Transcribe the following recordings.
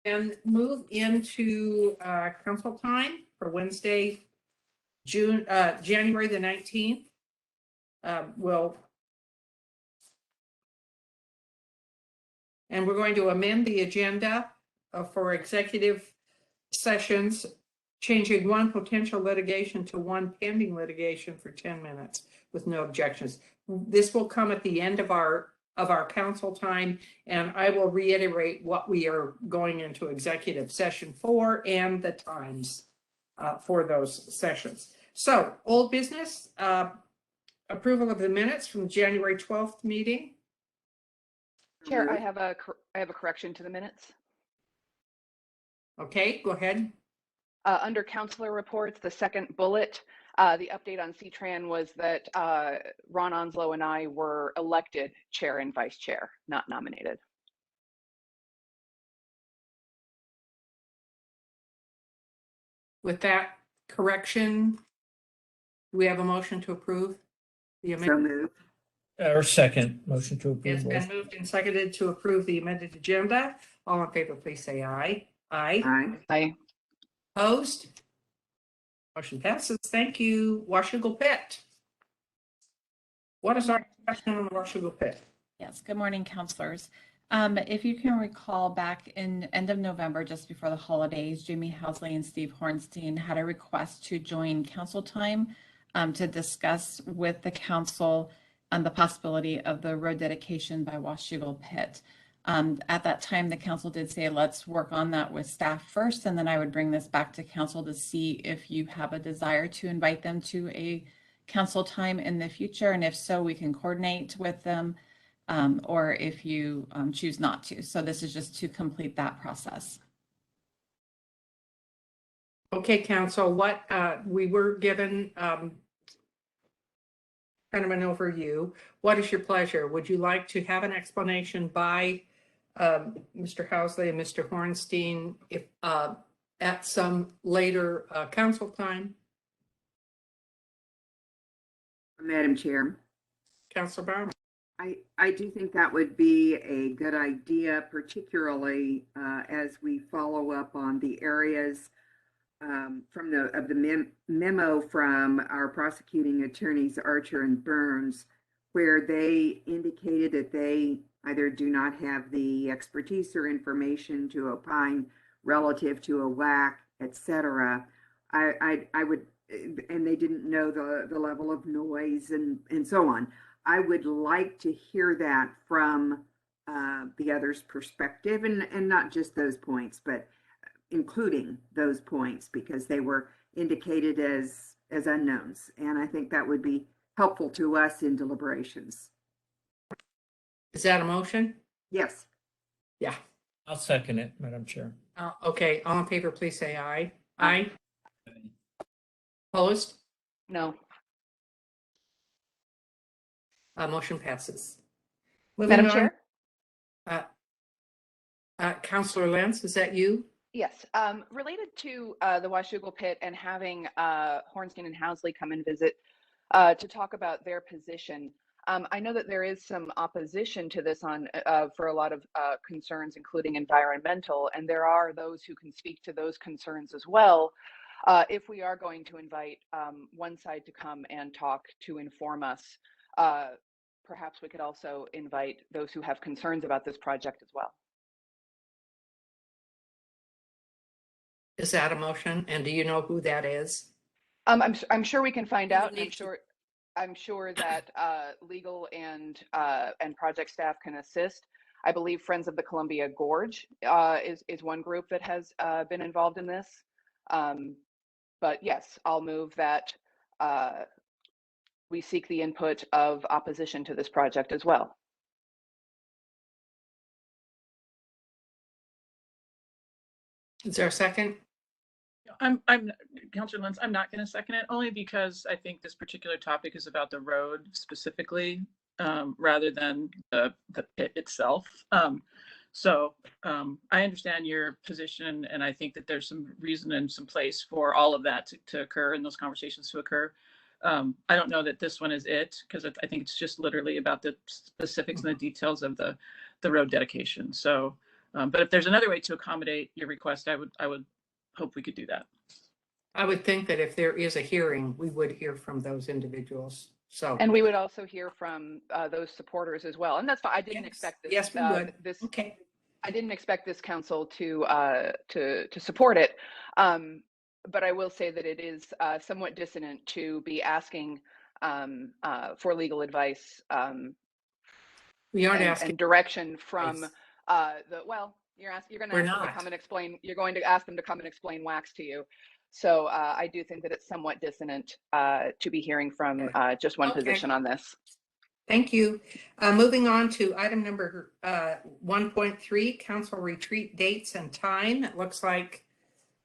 And move into council time for Wednesday, January the 19th. And we're going to amend the agenda for executive sessions, changing one potential litigation to one pending litigation for 10 minutes with no objections. This will come at the end of our council time, and I will reiterate what we are going into executive session for and the times for those sessions. So, old business, approval of the minutes from the January 12th meeting. Chair, I have a correction to the minutes. Okay, go ahead. Under councilor reports, the second bullet, the update on CTRAN was that Ron Onslow and I were elected chair and vice chair, not nominated. With that correction, do we have a motion to approve the amendment? So moved. Or second, motion to approve. It's been moved and seconded to approve the amended agenda. All in favor, please say aye. Aye. Aye. Aye. Opposed? Motion passes. Thank you. Washougal Pit. What is our discussion on the Washougal Pit? Yes, good morning, councilors. If you can recall, back in end of November, just before the holidays, Jamie Housley and Steve Hornstein had a request to join council time to discuss with the council on the possibility of the road dedication by Washougal Pit. At that time, the council did say, let's work on that with staff first, and then I would bring this back to council to see if you have a desire to invite them to a council time in the future. And if so, we can coordinate with them, or if you choose not to. So this is just to complete that process. Okay, council, what we were given kind of an overview. What is your pleasure? Would you like to have an explanation by Mr. Housley and Mr. Hornstein if at some later council time? Madam Chair, Councilor Bauman. I do think that would be a good idea, particularly as we follow up on the areas from the memo from our prosecuting attorneys Archer and Burns, where they indicated that they either do not have the expertise or information to opine relative to a WAC, etc. I would, and they didn't know the level of noise and so on. I would like to hear that from the other's perspective, and not just those points, but including those points, because they were indicated as unknowns. And I think that would be helpful to us in deliberations. Is that a motion? Yes. Yeah. I'll second it, Madam Chair. Okay, all in favor, please say aye. Aye. Opposed? No. Motion passes. Madam Chair? Councilor Lentz, is that you? Yes. Related to the Washougal Pit and having Hornstein and Housley come and visit to talk about their position. I know that there is some opposition to this on for a lot of concerns, including environmental, and there are those who can speak to those concerns as well. If we are going to invite one side to come and talk to inform us, perhaps we could also invite those who have concerns about this project as well. Is that a motion? And do you know who that is? I'm sure we can find out. need I'm sure that legal and project staff can assist. I believe Friends of the Columbia Gorge is one group that has been involved in this. But yes, I'll move that we seek the input of opposition to this project as well. Is there a second? I'm Councilor Lentz. I'm not going to second it, only because I think this particular topic is about the road specifically, rather than the pit itself. So I understand your position, and I think that there's some reason and some place for all of that to occur and those conversations to occur. I don't know that this one is it, because I think it's just literally about the specifics and the details of the road dedication. So But if there's another way to accommodate your request, I would hope we could do that. I would think that if there is a hearing, we would hear from those individuals. So, And we would also hear from those supporters as well. And that's fine. I didn't Yes. expect this. Yes, we would. This okay. I didn't expect this council to support it. But I will say that it is somewhat dissonant to be asking for legal advice We aren't and asking. direction from advice. you're going to We're ask them to not. come and explain. You're going to ask them to come and explain wax to you. So I do think that it's somewhat dissonant to be hearing from just one Okay. position on this. Thank you. Moving on to item number 1.3, council retreat dates and time. It looks like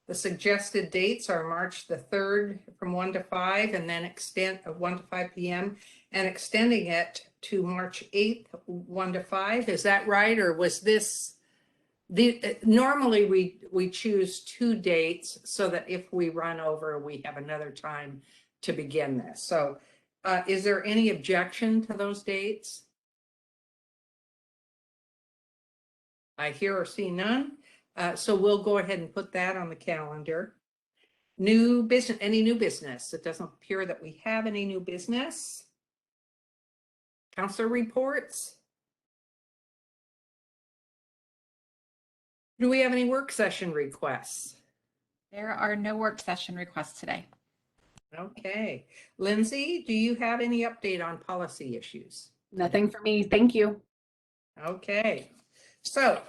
the suggested dates are March the 3rd from 1 to 5 and then extend 1 to 5 p.m. and extending it to March 8th, 1 to 5. Is that right? Or was this normally we choose 2 dates so that if we run over, we have another time to begin this. So is there any objection to those dates? I hear or see none. So we'll go ahead and put that on the calendar. New business, any new business? It doesn't appear that we have any new business. Councilor reports. Do we have any work session requests? There are no work session requests today. Okay. Lindsay, do you have any update on policy issues? Nothing for me. Thank you. Okay. So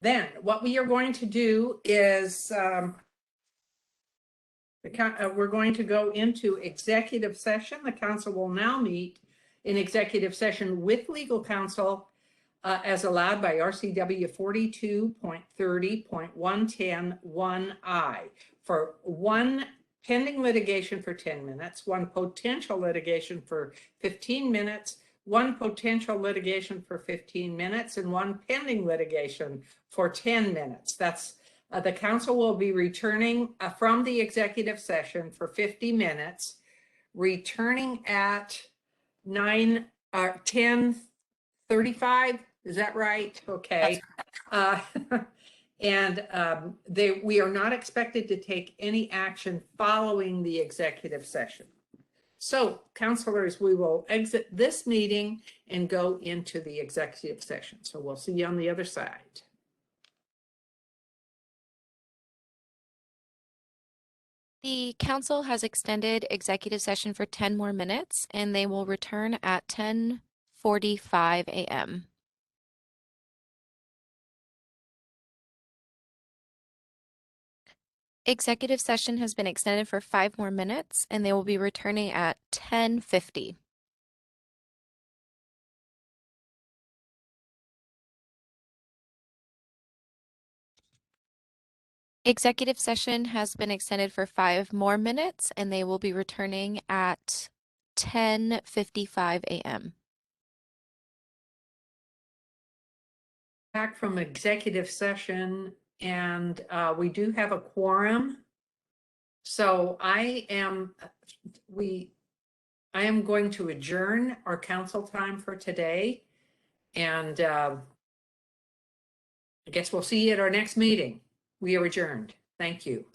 then what we are going to do is we're going to go into executive session. The council will now meet in executive session with legal counsel as allowed by RCW 42.30.110(1)(I) for 1 pending litigation for 10 minutes, 1 potential litigation for 15 minutes, 1 potential litigation for 15 minutes, and 1 pending litigation for 10 minutes. That's the council will be returning from the executive session for 50 minutes, returning at 10:35. Is that right? Okay. And we are not expected to take any action following the executive session. So, councilors, we will exit this meeting and go into the executive session. So we'll see you on the other side. The council has extended executive session for 10 more minutes, and they will return at 10:45 a.m. Executive session has been extended for 5 more minutes, and they will be returning at 10:50. Executive session has been extended for 5 more minutes, and they will be returning at 10:55 a.m. Back from executive session, and we do have a quorum. So I am going to adjourn our council time for today. And I guess we'll see you at our next meeting. We are adjourned. Thank you.